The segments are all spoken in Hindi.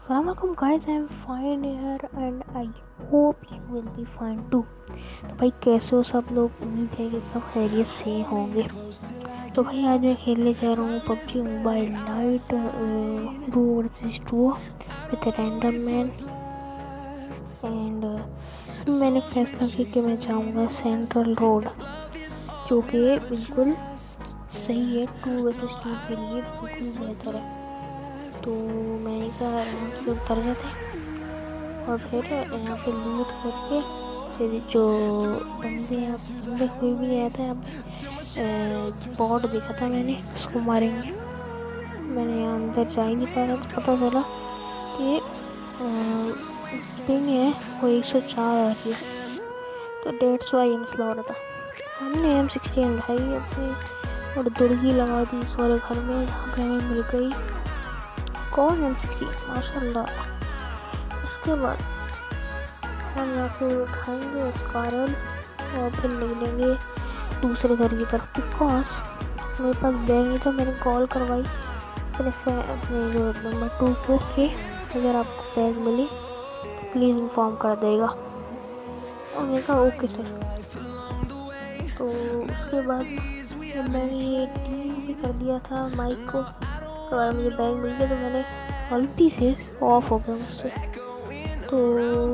Assalamualaikum guys, I am fine here and I hope you will be fine too। तो भाई कैसे हो सब लोग। उम्मीद है कि सब खैरियत से होंगे। तो भाई आज मैं खेलने जा रहा हूँ PUBG mobile light 2 versus 2 with random man and मैंने फैसला किया कि मैं जाऊँगा सेंट्रल रोड, जो कि बिल्कुल सही है 2 वर्सेस 2 के लिए, बिल्कुल बेहतर है। तो मैंने कहा आराम से उतर जाते और फिर यहाँ पे लूट करके फिर जो बंदे कोई भी नहीं आता है। बॉट देखा था मैंने, उसको मारेंगे। मैंने यहाँ अंदर जा ही नहीं पा रहा, तो पता चला कि पिंग है वो 104 आ रही है, तो 150 मसला हो रहा था। हमने M16 उठाई अपनी और दुर्गी लगा दी इस वाले घर में, जहाँ पे हमें मिल गई कौन M16 माशाल्लाह। उसके बाद हम यहाँ से उठाएंगे उस कारल और फिर निकलेंगे दूसरे घर की तरफ, बिकॉज मेरे पास बैग नहीं था। मैंने कॉल करवाई अपने जो नंबर 2 को कि अगर आपको बैग मिली तो प्लीज़ इन्फॉर्म कर देगा, और मैंने कहा ओके सर। तो उसके बाद मैंने ये टीम भी कर दिया था माइक को, तो अगर मुझे बैग मिल गया तो मैंने गलती से ऑफ हो गया मुझसे। तो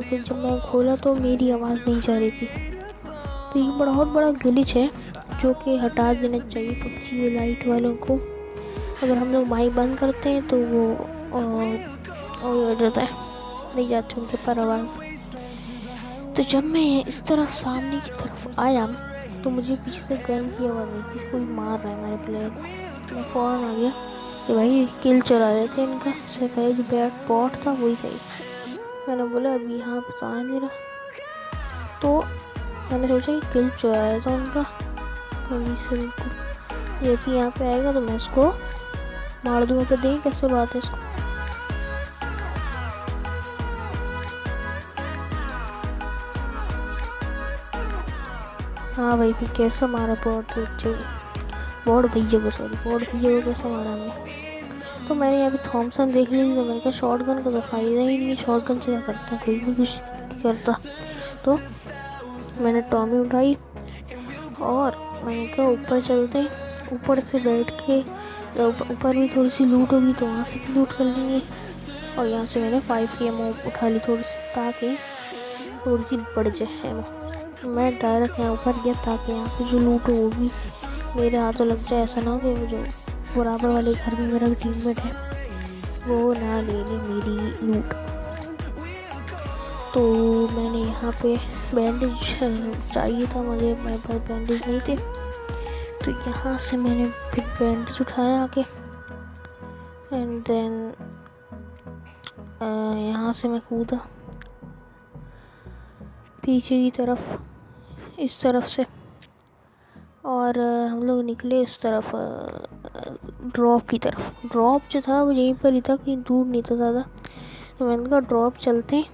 फिर जब मैं खोला तो मेरी आवाज़ नहीं जा रही थी। तो ये बहुत बड़ा ग्लिच है जो कि हटा देना चाहिए पबजी लाइट वालों को। अगर हम लोग माइक बंद करते हैं तो वो हो जाता है, नहीं जाती उनके पर आवाज़। तो जब मैं इस तरफ सामने की तरफ आया तो मुझे पीछे से गन की आवाज़ आई थी, कोई मार रहा है हमारे प्लेयर को। मैं फ़ौरन आ गया कि भाई किल चला रहे थे इनका, सिर्फ जो बैट बॉट था वही सही। मैंने बोला अभी यहाँ पता है मेरा, तो मैंने सोचा कि किल चुराया था उनका। तो से बिल्कुल ये भी यहाँ पे आएगा तो मैं इसको मार दूँगा। तो देखें कैसे बात है इसको। हाँ भाई फिर कैसा मारा बॉट भैया को कैसा मारा हमने। तो मैंने यहाँ पे थॉमसन देख ली थी, तो मैंने कहा शॉटगन का तो फ़ायदा ही नहीं है, शॉटगन से क्या करता कोई भी कुछ करता। तो मैंने टॉमी उठाई और मैंने कहा ऊपर चलते, ऊपर से बैठ के ऊपर भी थोड़ी सी लूट होगी तो वहाँ से भी लूट कर लेंगे। और यहाँ से मैंने 5 एमओ उठा ली थोड़ी सी, ताकि थोड़ी सी बढ़ जाए एमओ। मैं डायरेक्ट यहाँ ऊपर गया ताकि यहाँ पे जो लूट हो वो भी मेरे हाथों लग जाए। ऐसा ना हो कि जो बराबर वाले घर में मेरा टीममेट है वो ना ले ले मेरी लूट। तो मैंने यहाँ पे बैंडेज चाहिए था मुझे, मेरे पास बैंडेज नहीं थे, तो यहाँ से मैंने फिर बैंडेज उठाया आके एंड देन यहाँ से मैं कूदा पीछे की तरफ, इस तरफ से, और हम लोग निकले इस तरफ ड्रॉप की तरफ। ड्रॉप जो था वो यहीं पर ही था, कहीं दूर नहीं था ज़्यादा। तो मैंने कहा ड्रॉप चलते हैं,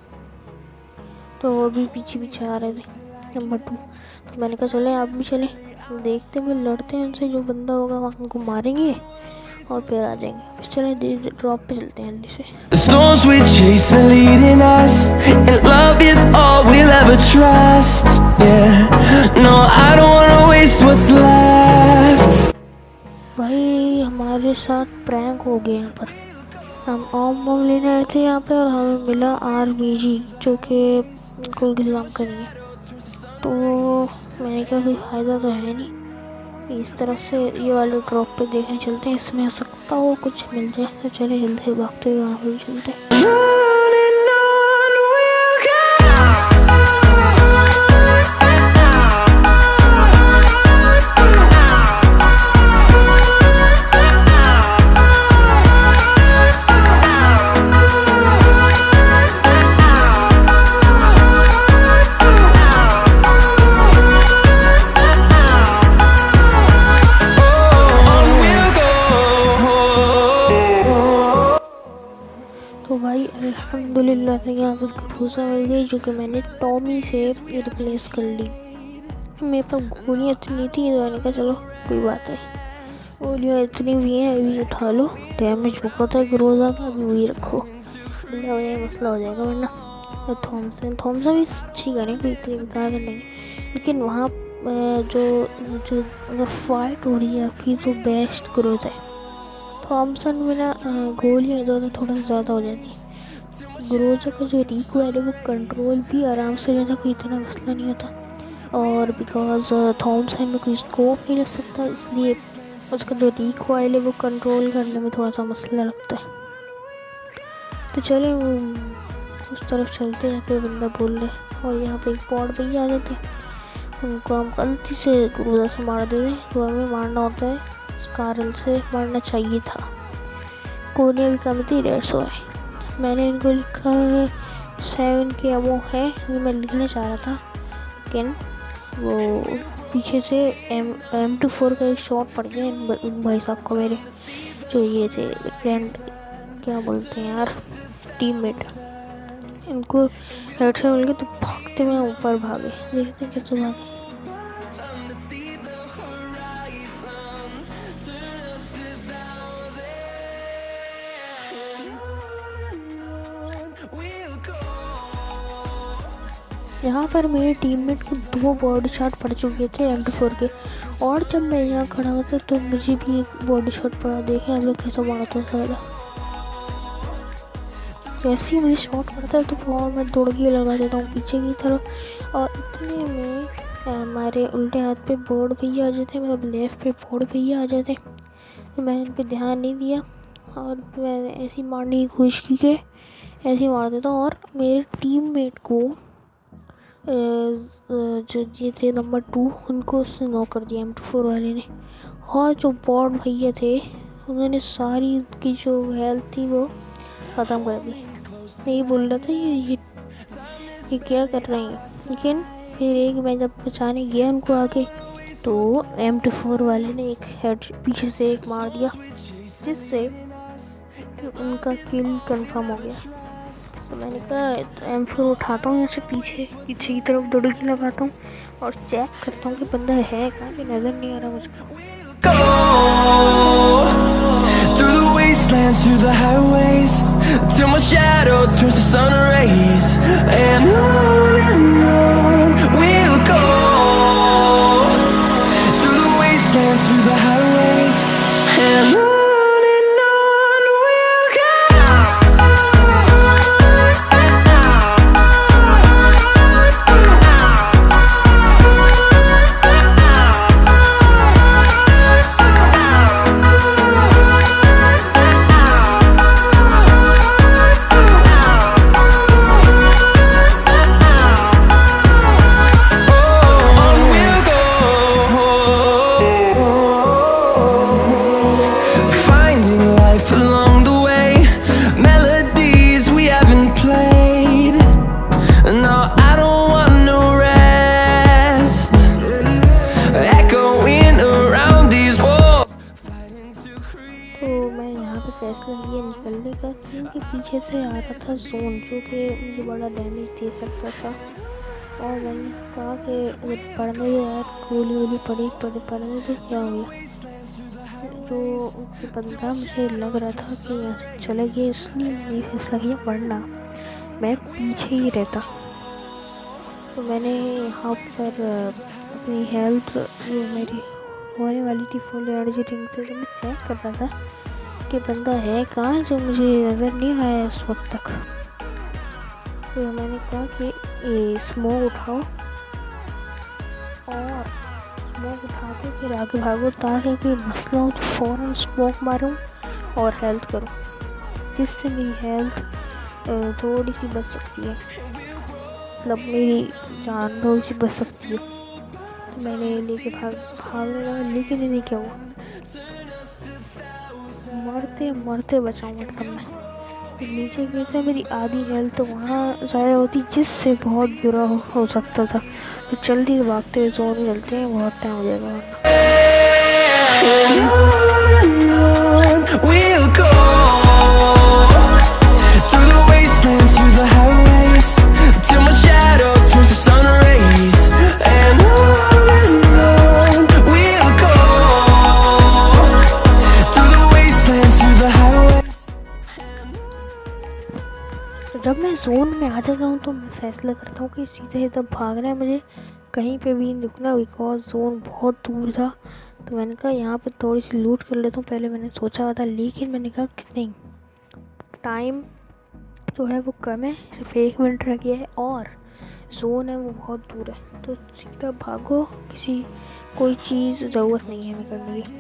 तो वो भी पीछे आ रहे थे नंबर 2। तो मैंने कहा चले आप भी चलें, देखते हैं लड़ते हैं उनसे, जो बंदा होगा वहाँ उनको मारेंगे और फिर आ जाएंगे। फिर चले ड्रॉप पे चलते हैं जल्दी से। Storms we chase are leading us, and love is all we'll ever trust. Yeah, no, I don't wanna waste what's left. भाई हमारे साथ प्रैंक हो गया यहाँ पर। हम बम लेने आए थे यहाँ पे और हमें मिला RPG, जो कि बिल्कुल किसी काम का नहीं है। तो मैंने कहा कोई फ़ायदा तो है नहीं, इस तरफ से ये वाले ड्रॉप पे देखने चलते हैं, इसमें हो सकता हो कुछ मिल जाए। तो चले जल्दी भागते हुए वहाँ पर भी चलते हैं। तो भाई अल्हम्दुलिल्लाह से यहाँ पर भूसा मिल गई, जो कि मैंने टॉमी से रिप्लेस कर ली। मेरे पास गोलियाँ इतनी थी तो मैंने कहा चलो कोई बात नहीं, गोलियाँ इतनी भी हैं अभी उठा लो, डैमेज बहुत है ग्रोजा का, अभी वही रखो। बड़ा हो जाएगा, मसला हो जाएगा। वरना तो थॉमसन भी अच्छी गाने, कोई इतनी बेकार नहीं, लेकिन वहाँ जो जो अगर फाइट हो रही है आपकी तो बेस्ट ग्रोज है। थॉमसन में ना गोलियाँ ज़्यादा थोड़ा ज़्यादा हो जाती है। ग्रोजा का जो रिकॉइल है वो कंट्रोल भी आराम से हो जाता, कोई इतना मसला नहीं होता। और बिकॉज थॉमसन में कोई स्कोप नहीं लग सकता, इसलिए उसका जो रिकॉइल है वो कंट्रोल करने में थोड़ा सा मसला लगता है। तो चले उस तरफ चलते हैं, फिर बंदा बोल रहे और यहाँ पे एक पॉड भैया आ जाते हैं, उनको हम गलती से ग्रोजा से मार देते हैं, तो हमें मारना होता है, उस कारण से मारना चाहिए था। गोलियाँ भी कम थी, 150 है। मैंने इनको लिखा है 7 के अबो है, जो मैं लिखना चाह रहा था, लेकिन वो पीछे से M24 का एक शॉट पड़ गया इन भाई साहब को, मेरे जो ये थे फ्रेंड, क्या बोलते हैं यार, टीममेट। इनको हेड से मिल गए तो भागते हुए ऊपर भागे, देखते कैसे भागे। यहाँ पर मेरे टीममेट को 2 बॉडी शॉट पड़ चुके थे M24 के, और जब मैं यहाँ खड़ा होता तो मुझे भी एक बॉडी शॉट पड़ा। देखे हम लोग कैसे मारा था सारा। जैसे ही मुझे शॉट पड़ता है तो फौरन मैं दौड़ के लगा देता हूँ पीछे की तरफ, और इतने में हमारे उल्टे हाथ पे बोर्ड भैया आ जाते, मतलब लेफ्ट पे बोर्ड भैया आ जाते। तो मैंने इन पर ध्यान नहीं दिया और मैंने ऐसी मारने की कोशिश की कि ऐसे ही मार देता हूँ। और मेरे टीममेट को जो ये थे नंबर 2, उनको उसने नॉक कर दिया M24 वाले ने। और जो बोर्ड भैया थे उन्होंने सारी की जो हेल्थ थी वो ख़त्म कर दी। यही बोल रहा था ये क्या कर रहे हैं, लेकिन फिर एक मैं जब बचाने गया उनको आके, तो M24 वाले ने एक हेड पीछे से एक मार दिया, जिससे उनका किल कंफर्म हो गया। तो मैंने कहा M4 उठाता हूँ, यहाँ से पीछे की तरफ दौड़की लगाता हूँ और चेक करता हूँ कि बंदा है कहाँ, कि नज़र नहीं आ रहा मुझको। Through the wastelands, through the highways, till my shadow turns to sun rays, and on we'll go. Through the wastelands, through the highways, and on we'll go. फैसला लिया निकलने का, क्योंकि पीछे से आ रहा था जोन जो कि मुझे बड़ा डैमेज दे सकता था। और मैंने कहा कि अगर पढ़ने यार गोली पड़ने तो क्या हुआ। जो बंदा मुझे लग रहा था कि यहाँ चला गया, इसलिए मैंने फैसला किया, वरना मैं पीछे ही रहता। तो मैंने यहाँ पर अपनी हेल्थ जो मेरी होने वाली थी फुल एनर्जी ड्रिंक से, मैं चेक कर रहा था कि बंदा है कहाँ, जो मुझे नज़र नहीं आया उस वक्त तक। तो मैंने कहा कि ये स्मोक उठाओ, और स्मोक उठा के फिर आगे भागो, ताकि कोई मसला हो तो फ़ौरन स्मोक मारूं और हेल्थ करूं, जिससे मेरी हेल्थ थोड़ी सी बच सकती है, मतलब मेरी जान थोड़ी सी बच सकती है। तो मैंने लेके भागने लगा, लेकिन नहीं क्या हुआ, मरते बचाऊँ, मतलब मैं नीचे गिरता मेरी आधी हेल्थ तो वहाँ ज़ाया होती, जिससे बहुत बुरा हो सकता था। तो जल्दी भागते हुए जोन में चलते हैं, बहुत टाइम हो जाएगा जोन में आ जाता हूँ तो मैं फैसला करता हूँ कि सीधा सीधा भागना है मुझे, कहीं पे भी नहीं रुकना, बिकॉज जोन बहुत दूर था। तो मैंने कहा यहाँ पे थोड़ी सी लूट कर लेता हूँ, पहले मैंने सोचा हुआ था, लेकिन मैंने कहा कि नहीं, टाइम जो है वो कम है, सिर्फ 1 मिनट रह गया है और जोन है वो बहुत दूर है, तो सीधा भागो, कोई चीज़ ज़रूरत नहीं है हमें करने की।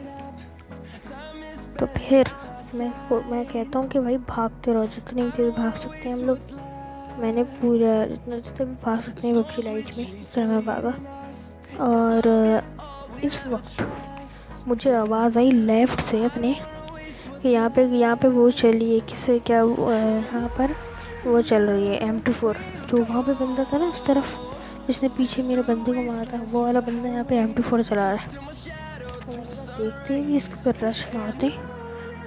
तो फिर मैं कहता हूँ कि भाई भागते रहो, जितनी तेज़ भाग सकते हैं हम लोग। मैंने पूरा जितना भी भाग सकते हैं पबजी लाइट में उतना मैं भागा। और इस वक्त मुझे आवाज़ आई लेफ़्ट से अपने कि यहाँ पे वो चली है, किसे क्या यहाँ पर वो चल रही है M24। जो वहाँ पे बंदा था ना उस तरफ, जिसने पीछे मेरे बंदे को मारा था, वो वाला बंदा यहाँ पे M24 चला रहा है। तो देखते हैं कि इसके ऊपर रश मारते,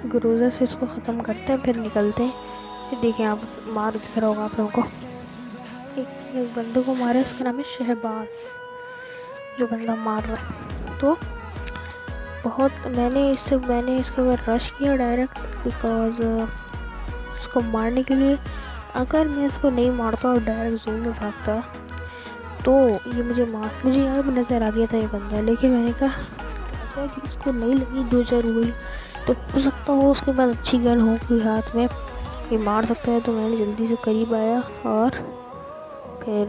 ग्रोज़ा से इसको ख़त्म करते हैं, फिर निकलते हैं। फिर देखिए आप मार दिख रहा होगा आप लोगों को, एक बंदे को मारा, इसका नाम है शहबाज, जो बंदा मार रहा है। तो मैंने इसके ऊपर रश किया डायरेक्ट, बिकॉज उसको मारने के लिए। अगर मैं इसको नहीं मारता और डायरेक्ट जोन में भागता तो ये मुझे यहाँ पर नज़र आ गया था ये बंदा, लेकिन मैंने कहा कि इसको नहीं लगी 2-4 गोली, तो हो सकता हो उसके पास अच्छी गन हो कोई हाथ में, ये मार सकता है। तो मैंने जल्दी से करीब आया और फिर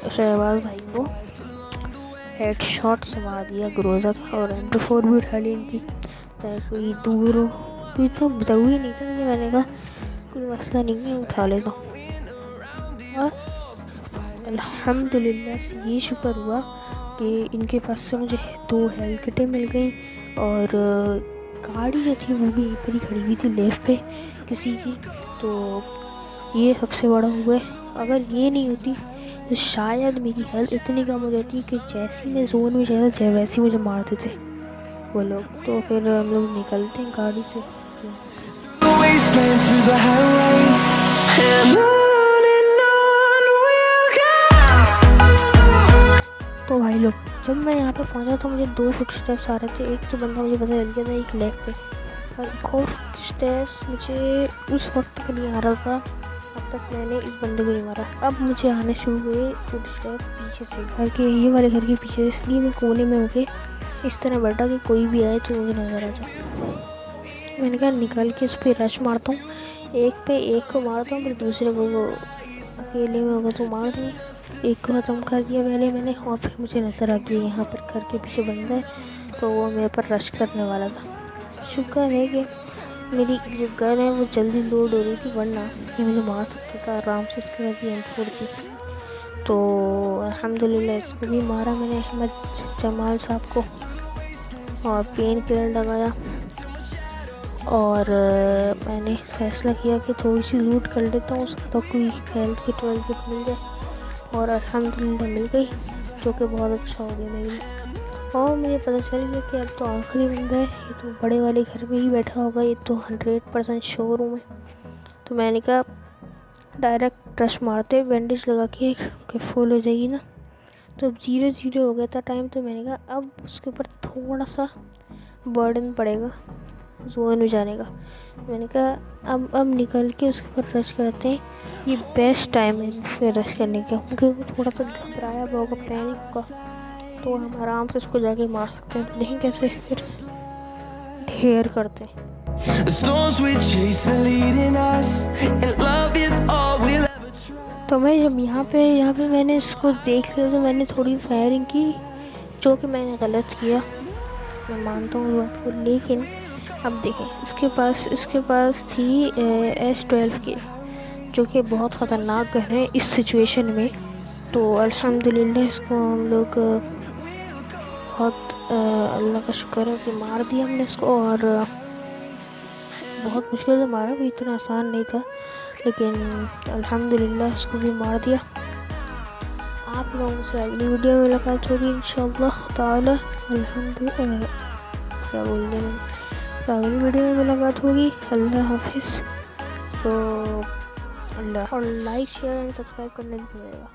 शहबाज भाई को हेड शॉट से मार दिया ग्रोज़ा का, और M24 भी उठा ली इनकी, चाहे कोई दूर हो, कोई तो ज़रूरी नहीं था, कि मैंने कहा कोई मसला नहीं है उठा लेता हूँ। और अल्हम्दुलिल्लाह से ये शुक्र हुआ कि इनके पास से मुझे 2 हेल्थ किटें मिल गई, और गाड़ी जो थी वो भी यहीं पर ही खड़ी हुई थी लेफ्ट पे किसी की। तो ये सबसे बड़ा हुआ है, अगर ये नहीं होती तो शायद मेरी हेल्थ इतनी कम हो जाती कि जैसे मैं जोन में जाता चाहे वैसे ही मुझे मारते थे वो लोग। तो फिर हम लोग निकलते हैं गाड़ी से। तो भाई लोग, जब मैं यहाँ पे पहुँचा तो मुझे 2 फुटस्टेप्स आ रहे थे। एक तो बंदा मुझे पता चल गया था एक लेग पे, और एक और फुटस्टेप्स मुझे उस वक्त तक नहीं आ रहा था, अब तक मैंने इस बंदे को नहीं मारा। अब मुझे आने शुरू हुए फुटस्टेप पीछे से, घर के ये वाले घर के पीछे, इसलिए मैं कोने में होके इस तरह बैठा कि कोई भी आए तो मुझे नज़र आ जाए। मैंने कहा निकल के इस पर रश मारता हूँ, एक को मारता हूँ, फिर दूसरे को अकेले में होगा तो मार दूँ। एक को ख़त्म कर दिया पहले मैंने, और फिर मुझे नज़र आ गया यहाँ पर घर के पीछे बंदा है, तो वो मेरे पर रश करने वाला था। शुक्र है कि मेरी जो गन है वो जल्दी लोड हो रही थी, वरना ये मुझे मार सकता था आराम से। इसके बाद M4 थी, तो अल्हम्दुलिल्लाह इसको भी मारा मैंने, अहमद जमाल साहब को, और पेन किलर लगाया। और मैंने फैसला किया कि थोड़ी सी लूट कर लेता हूँ, उसको तो कोई हेल्थ किट मिल जाए, और अल्हम्दुलिल्लाह मिल गई, जो कि बहुत अच्छा हो गया मेरे लिए। और मुझे पता चल गया कि अब तो आखिरी बंदा है, ये तो बड़े वाले घर में ही बैठा होगा, ये तो 100% शोरूम है। तो मैंने कहा डायरेक्ट रश मारते, बैंडेज लगा के फुल हो जाएगी ना। तो अब 0-0 हो गया था टाइम, तो मैंने कहा अब उसके ऊपर थोड़ा सा बर्डन पड़ेगा जोन में जाने का। मैंने कहा अब निकल के उसके ऊपर रश करते हैं, ये बेस्ट टाइम है फिर रश करने का, क्योंकि वो थोड़ा सा घबराया हुआ होगा, पैनिक का, तो हम आराम से उसको जाके मार सकते हैं। नहीं कैसे फिर ढेर करते हैं। तो मैं जब यहाँ पे मैंने इसको देख लिया, तो मैंने थोड़ी फायरिंग की, जो कि मैंने गलत किया, मैं मानता हूँ बात को। लेकिन अब देखें, इसके पास थी S12 की, जो कि बहुत ख़तरनाक गन है इस सिचुएशन में। तो अल्हम्दुलिल्लाह इसको हम लोग बहुत अल्लाह का शुक्र है कि मार दिया हमने इसको, और बहुत मुश्किल से मारा, भी इतना आसान नहीं था, लेकिन अल्हम्दुलिल्लाह इसको भी मार दिया। आप लोगों से अगली वीडियो में मुलाकात होगी इंशाअल्लाह ताला। अल्हम्दुलिल्लाह क्या बोल रहे हैं, अगली वीडियो में मुलाकात होगी। अल्लाह हाफिज़। तो अल्लाह, और लाइक शेयर एंड सब्सक्राइब करना नहीं भूलिएगा।